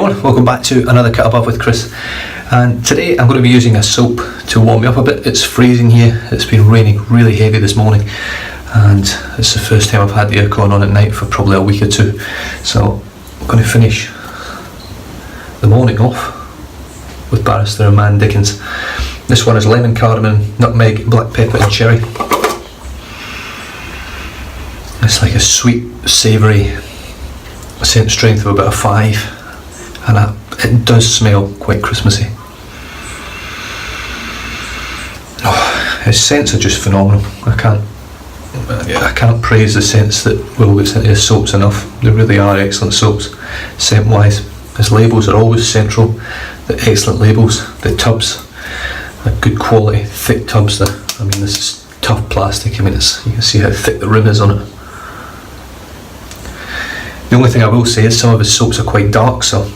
everyone, welcome back to another Cut Above with Chris, and today I'm going to be using a soap to warm me up a bit. It's freezing here, it's been raining really heavy this morning, and it's the first time I've had the aircon on at night for probably a week or two, so I'm going to finish the morning off with Barrister and Mann Dickens. This one is lemon, cardamom, nutmeg, black pepper and cherry. It's like a sweet, savoury scent strength of about a 5, and it does smell quite Christmassy. Oh, his scents are just phenomenal. I can't praise the scents that Will gets into his soaps enough. They really are excellent soaps, scent wise. His labels are always central. The excellent labels. The tubs are good quality, thick tubs. This is tough plastic. You can see how thick the rim is on it. The only thing I will say is some of his soaps are quite dark, so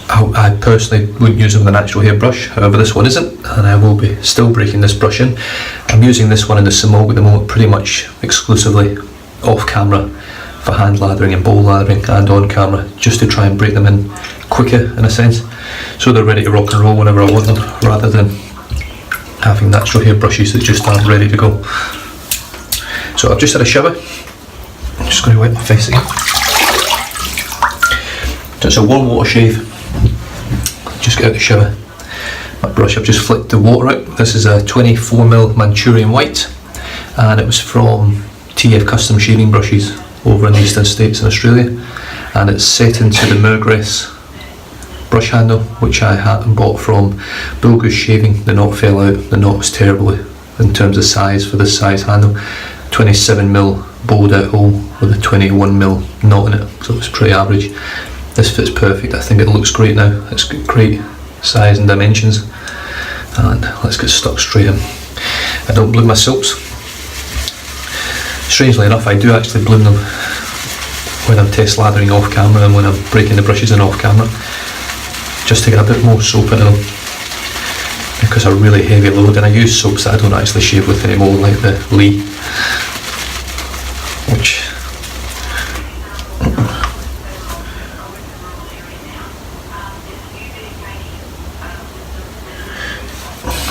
I personally wouldn't use them with a natural hair brush. However, this one isn't, and I will be still breaking this brush in. I'm using this one in the Simog at the moment pretty much exclusively off camera for hand lathering and bowl lathering, and on camera just to try and break them in quicker in a sense, so they're ready to rock and roll whenever I want them, rather than having natural hair brushes that just aren't ready to go. So I've just had a shower. I'm just going to wipe my face again. So it's a warm water shave. Just get out the shower. My brush, I've just flicked the water out. This is a 24mm Manchurian White, and it was from TF Custom Shaving Brushes over in the Eastern States in Australia, and it's set into the Mergress brush handle, which I had and bought from Bull Goose Shaving. The knot fell out. The knot was terrible in terms of size for this size handle. 27mm bowled out hole with a 21mm knot in it, so it's pretty average. This fits perfect. I think it looks great now. It's got great size and dimensions, and let's get stuck straight in. I don't bloom my soaps. Strangely enough, I do actually bloom them when I'm test lathering off camera and when I'm breaking the brushes in off camera, just to get a bit more soap into them, because a really heavy load, and I use soaps that I don't actually shave with anymore, like the Lee, which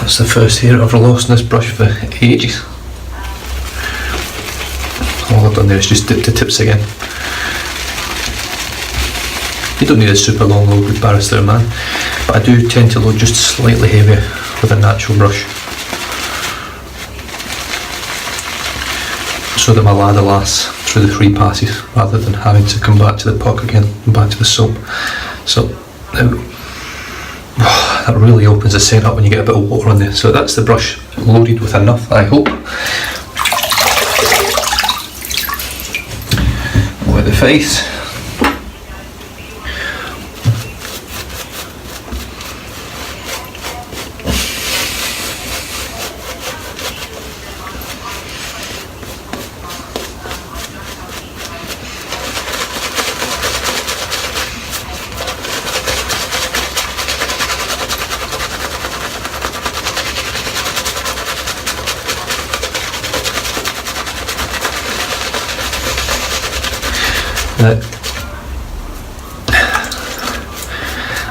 that's the first hair I've ever lost in this brush for ages. All I've done there is just dip the tips again. You don't need a super long load with Barrister and Mann, but I do tend to load just slightly heavier with a natural brush, so that my lather lasts through the 3 passes rather than having to come back to the puck again and back to the soap. So that really opens the scent up when you get a bit of water on there. So that's the brush loaded with enough, I hope. With the face.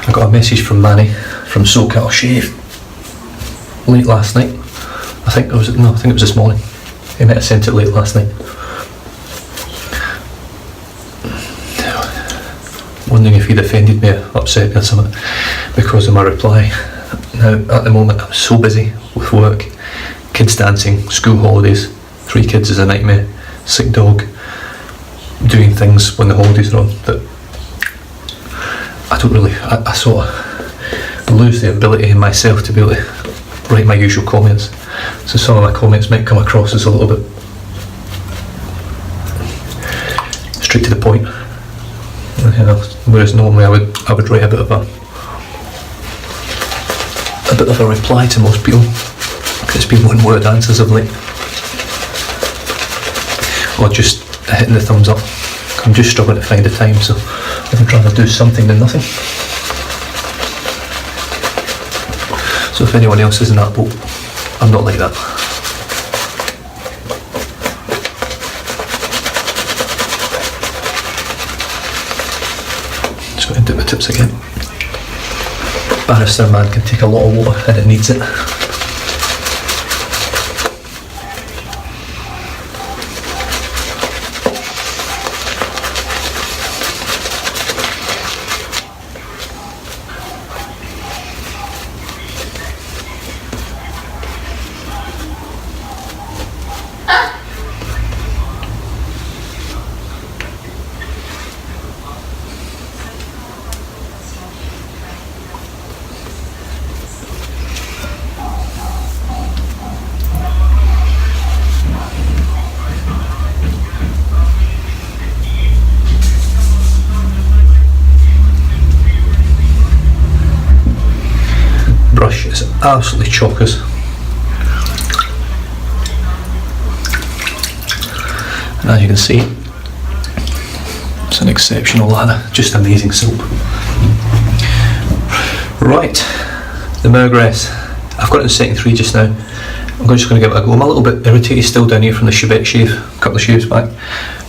I got a message from Manny from SoCal Shave late last night. I think it was this morning. He might have sent it late last night. Wondering if he'd offended me or upset me or something because of my reply. Now, at the moment, I'm so busy with work, kids dancing, school holidays, 3 kids is a nightmare, sick dog, doing things when the holidays are on, that I sort of lose the ability in myself to be able to write my usual comments. So some of my comments might come across as a little bit straight to the point, whereas normally I would write a bit of a reply to most people. It's been 1-word answers of late, or just hitting the thumbs up. I'm just struggling to find the time, so I'd rather do something than nothing. So if anyone else is in that boat, I'm not like that. Just going to dip tips again. Barrister Man can take a lot of water and it needs it. Brush is absolutely chockers. And as you can see, it's an exceptional lather, just amazing soap. Right, the Mergress. I've got it in setting 3 just now. I'm just going to give it a go. I'm a little bit irritated still down here from the Chevette shave, a couple of shaves back.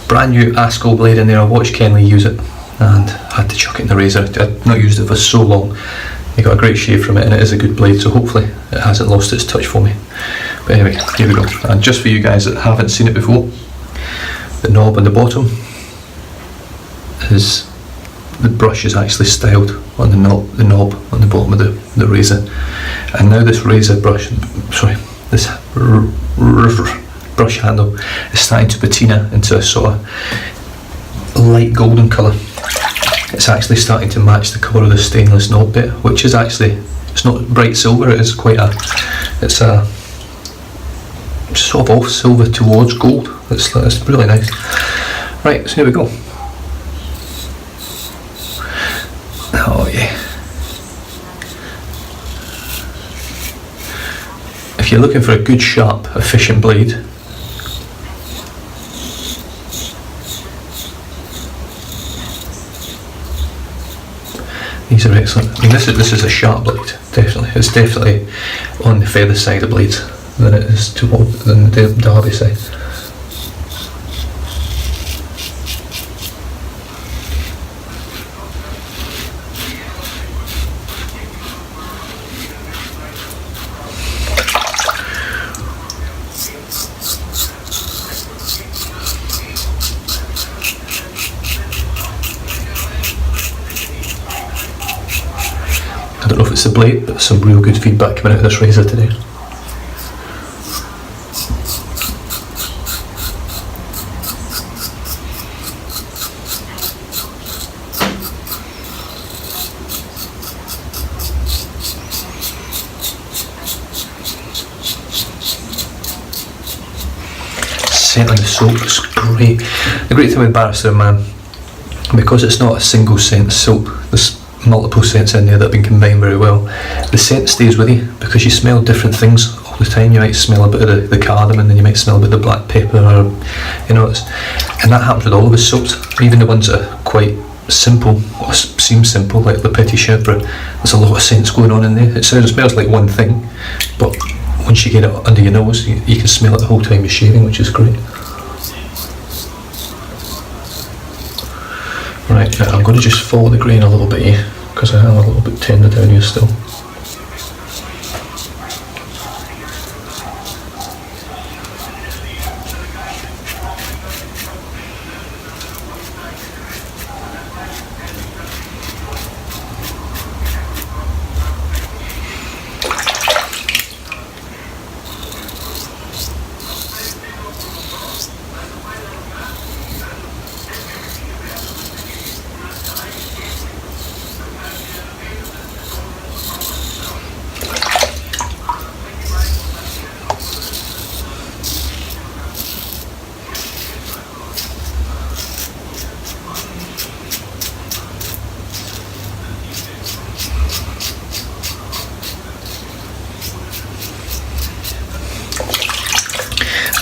Brand new Askell blade in there. I watched Kenley use it and I had to chuck it in the razor. I'd not used it for so long. You got a great shave from it and it is a good blade, so hopefully it hasn't lost its touch for me. But anyway, here we go. And just for you guys that haven't seen it before, the knob on the bottom is, the brush is actually styled on the knob on the bottom of the razor. And now this razor brush, this brush handle is starting to patina into a sort of light golden colour. It's actually starting to match the colour of the stainless knob bit, which is actually, it's not bright silver, it is quite a, it's a sort of off silver towards gold. It's really nice. Right, so here we go. Oh yeah. If you're looking for a good, sharp, efficient blade, these are excellent. I mean, this is a sharp blade, definitely. It's definitely on the feather side of blades than it is than the Derby side. I don't know if it's the blade, but some real good feedback coming out of this razor today. Scent on the soap is great. The great thing with Barrister Mann, because it's not a single scent soap, there's multiple scents in there that have been combined very well. The scent stays with you because you smell different things all the time. You might smell a bit of the cardamom, then you might smell a bit of the black pepper, or you know, and that happens with all of his soaps, even the ones that are quite simple or seem simple, like the Petit Chevre. There's a lot of scents going on in there. It smells like one thing, but once you get it under your nose, you can smell it the whole time you're shaving, which is great. Right, now I'm going to just follow the grain a little bit here, because I am a little bit tender down here still.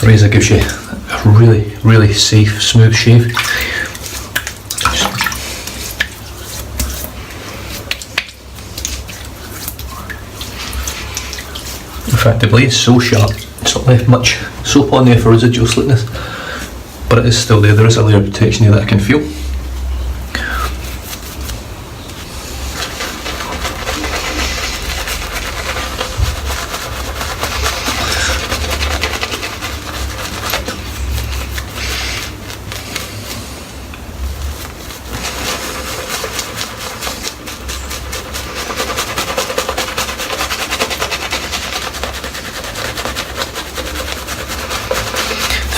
The razor gives you a really, really safe, smooth shave. In fact, the blade's so sharp, it's not left much soap on there for residual slickness, but it is still there. There is a layer of protection here that I can feel.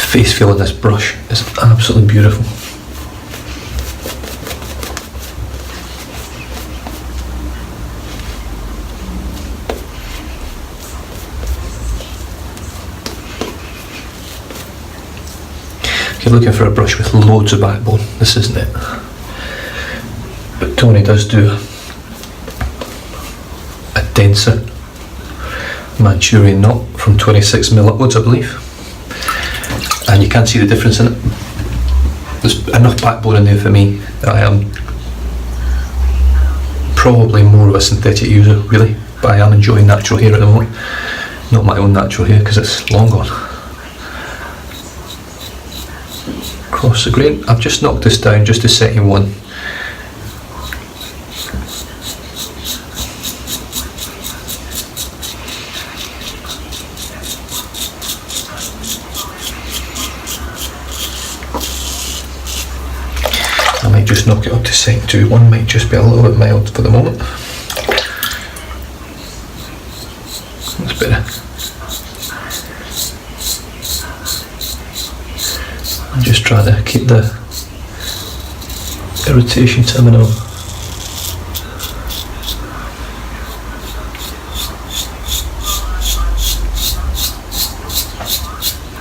face feel on this brush is absolutely beautiful. If you're looking for a brush with loads of backbone, this isn't it. But Tony does do a denser Manchurian knot from 26mm upwards, I believe, and you can see the difference in it. There's enough backbone in there for me that I am probably more of a synthetic user, really, but I am enjoying natural hair at the moment. Not my own natural hair because it's long gone. Across the grain. I've just knocked this down just to setting 1. I might just knock it up to setting 2. 1 might just be a little bit mild for the moment. That's better. I'm just trying to keep the irritation to a minimum.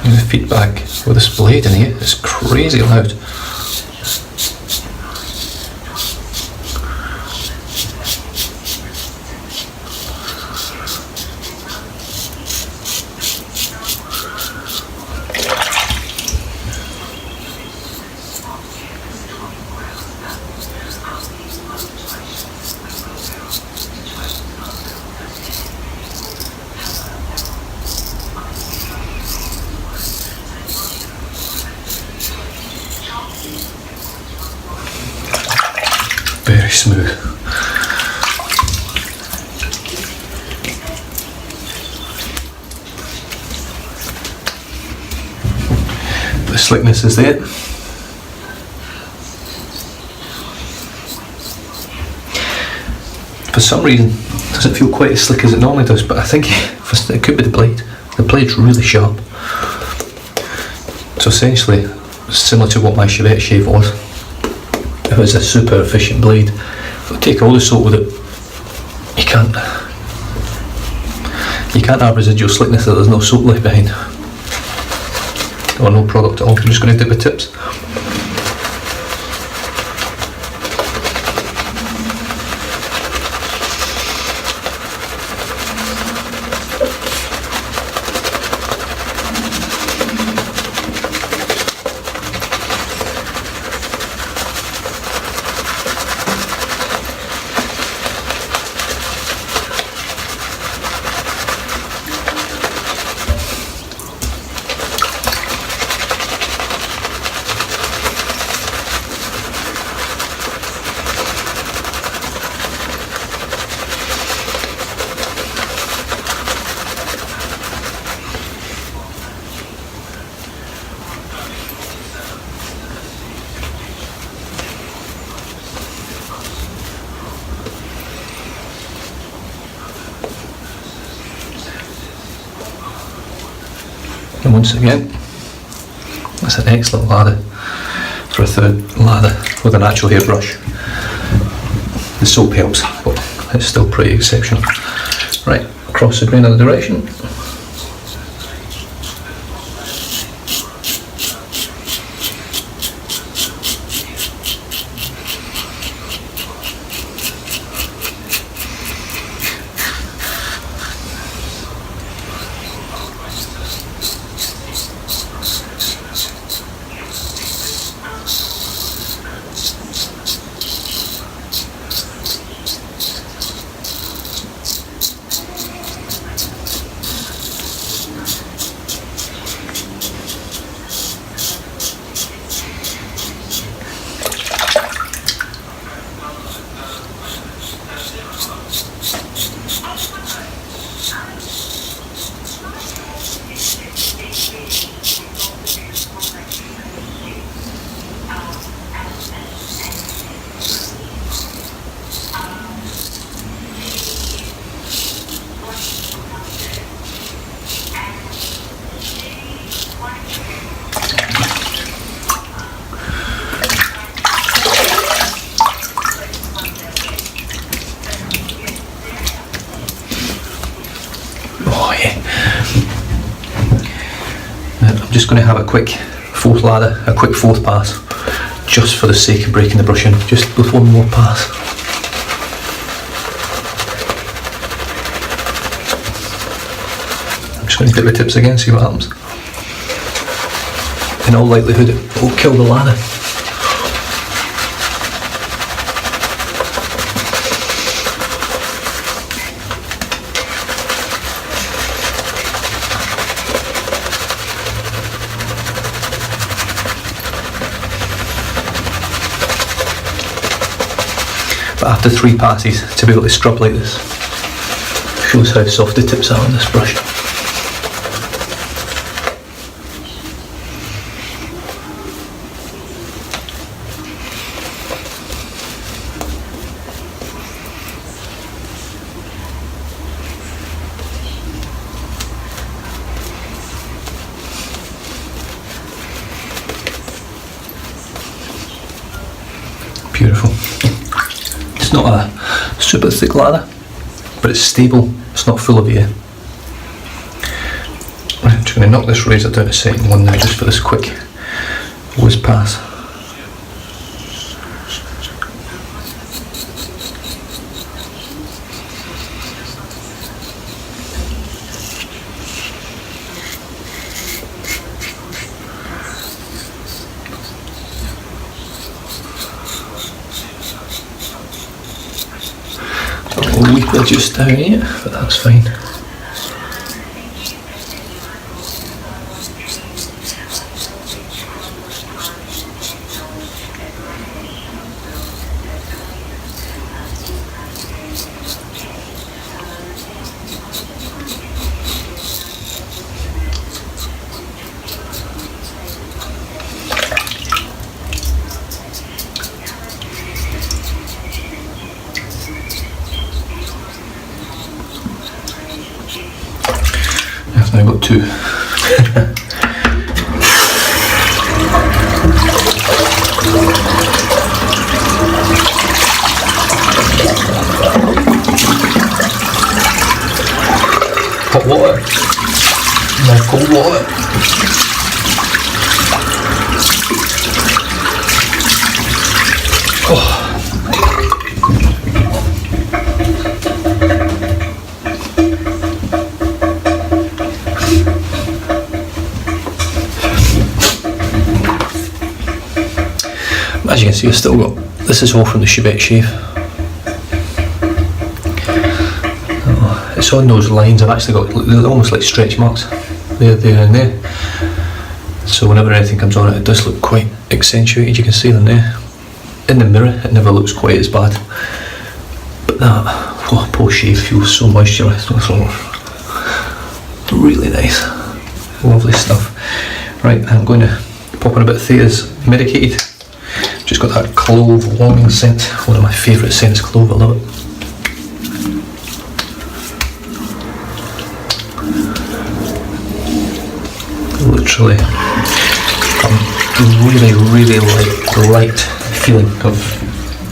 And the feedback with this blade in here is crazy loud. Very smooth. The slickness is there. For some reason, it doesn't feel quite as slick as it normally does, but I think it could be the blade. The blade's really sharp. So essentially, similar to what my Chevette shave was. If it's a super efficient blade, if I take all the soap with it, you can't have residual slickness if there's no soap left behind, or no product at all. I'm just going to dip the tips. And once again, that's an excellent lather for a third lather with a natural hair brush. The soap helps, but it's still pretty exceptional. Right, across the grain other direction. just going to have a quick fourth lather, a quick fourth pass, just for the sake of breaking the brush in, just with one more pass. I'm just going to dip the tips again, see what happens. In all likelihood, it will kill the lather. But after 3 passes, to be able to scrub like this, shows how soft the tips are on this brush. Beautiful. It's not a super thick lather, but it's stable, it's not full of air. I'm just going to knock this razor down to setting 1 now, just for this quick whiz pass. A weakly just down here, but that's fine. I've now got 2. Hot water, now cold water. Oh. As you can see, I've still got, this is all from the Chevette shave. Oh, it's on those lines, I've actually got, they're almost like stretch marks. There and there. So whenever anything comes on it, it does look quite accentuated, you can see them there. In the mirror, it never looks quite as bad. But that, oh, post shave feels so moisturised. Really nice. Lovely stuff. Right, I'm going to pop in a bit of Thea's Medicated. Just got that clove warming scent, one of my favourite scents, clove, I love it. Literally, really like the light feeling of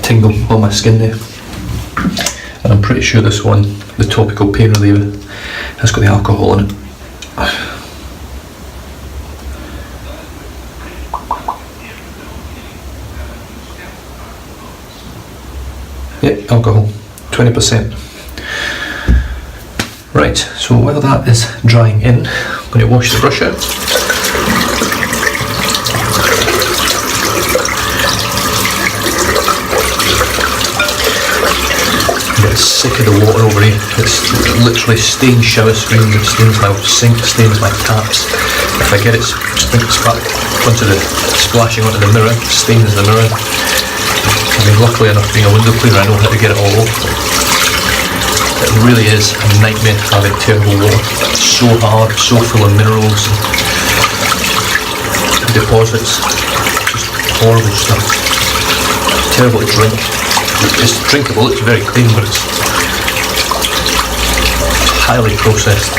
tingle on my skin there. And I'm pretty sure this one, the topical pain reliever, has got the alcohol in it. Yep, alcohol, 20%. Right, so while that is drying in, I'm going to wash the brush out. I'm getting sick of the water over here. It's literally stains shower screens, it stains my sink, stains my taps. If I get it onto the splashing onto the mirror, it stains the mirror. I mean, luckily enough, being a window cleaner, I know how to get it all off. It really is a nightmare having terrible water. It's so hard, so full of minerals and deposits. Just horrible stuff. Terrible to drink. It's drinkable, it's very clean, but it's highly processed.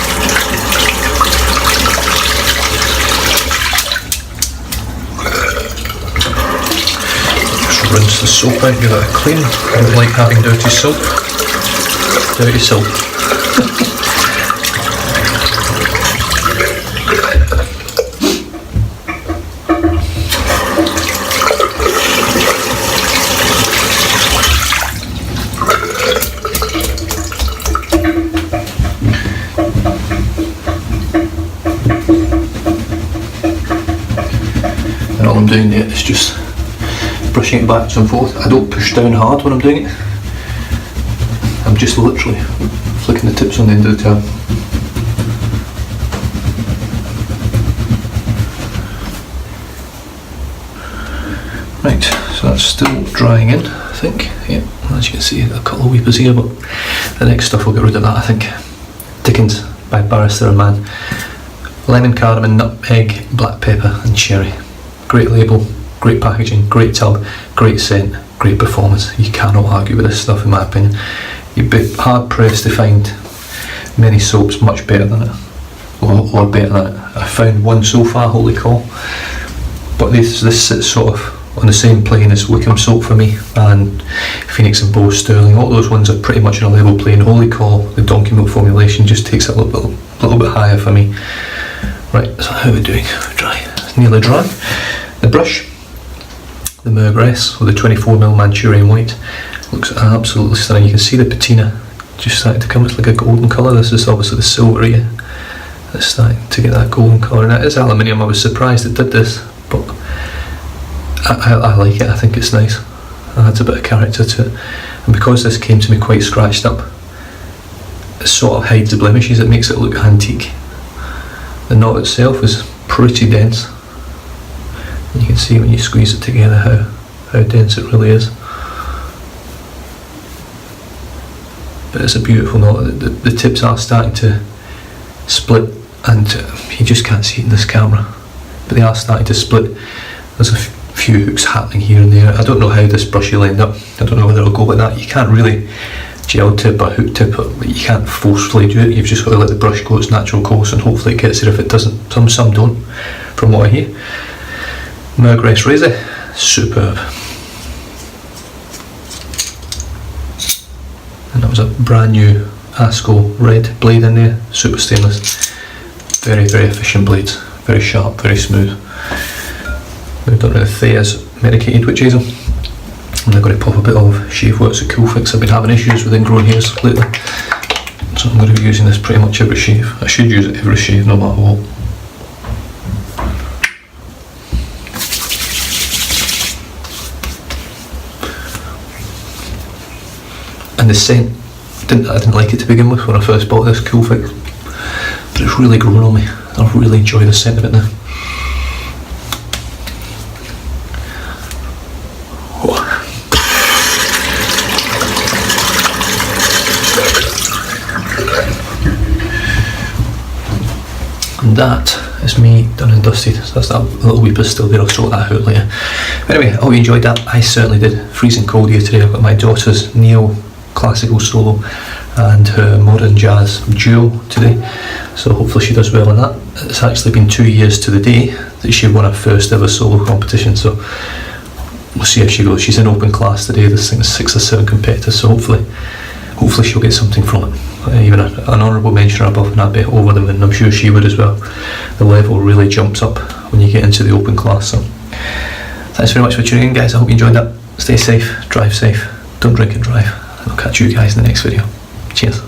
Rinse the soap out, give it a clean. I don't like having dirty soap. Dirty soap. doing there is just brushing it backwards and forth. I don't push down hard when I'm doing it. I'm just literally flicking the tips on the end of the tab. Right, so that's still drying in, I think. Yeah, as you can see, a couple of weepers here, but the next stuff will get rid of that, I think. Dickens by Barrister and Mann. Lemon, cardamom, nutmeg, black pepper and cherry. Great label, great packaging, great tub, great scent, great performance. You cannot argue with this stuff in my opinion. You'd be hard pressed to find many soaps much better than it, or better than it. I found one so far, holy call, but this sits sort of on the same plane as Wickham soap for me, and Phoenix and Bose Sterling. All those ones are pretty much on a level plane. Holy call, the donkey milk formulation just takes it a little bit higher for me. Right, so how are we doing? Dry. It's nearly dry. The brush, the Mergress with the 24mm Manchurian white, looks absolutely stunning. You can see the patina just starting to come. It's like a golden colour. This is obviously the silver here. It's starting to get that golden colour, and that is aluminium. I was surprised it did this, but I like it. I think it's nice. It adds a bit of character to it, and because this came to me quite scratched up, it sort of hides the blemishes. It makes it look antique. The knot itself is pretty dense. You can see when you squeeze it together how dense it really is. But it's a beautiful knot. The tips are starting to split, and you just can't see it in this camera, but they are starting to split. There's a few hooks happening here and there. I don't know how this brush will end up. I don't know whether it'll go like that. You can't really gel tip or hook tip it, but you can't forcefully do it. You've just got to let the brush go its natural course, and hopefully it gets there. If it doesn't, some don't, from what I hear. Mergress razor, superb. And that was a brand new Asco red blade in there, super stainless. Very, very efficient blades, very sharp, very smooth. Moved on to the Thea's medicated witch hazel. I'm now going to pop a bit of Shave Works at Cool Fix. I've been having issues with ingrown hairs lately, so I'm going to be using this pretty much every shave. I should use it every shave, no matter what. And the scent, I didn't like it to begin with when I first bought this Cool Fix, but it's really grown on me. I really enjoy the scent of it now. And that is me done and dusted. So that's that little weeper still there. I'll sort that out later. But anyway, I hope you enjoyed that. I certainly did. Freezing cold here today. I've got my daughter's neo-classical solo and her modern jazz duo today, so hopefully she does well in that. It's actually been 2 years to the day that she won her first ever solo competition, so we'll see how she goes. She's in open class today. This thing is 6 or 7 competitors, so hopefully she'll get something from it. Even an honourable mention or above, and I'd be over the moon. I'm sure she would as well. The level really jumps up when you get into the open class. So thanks very much for tuning in, guys. I hope you enjoyed that. Stay safe, drive safe, don't drink and drive, and I'll catch you guys in the next video. Cheers.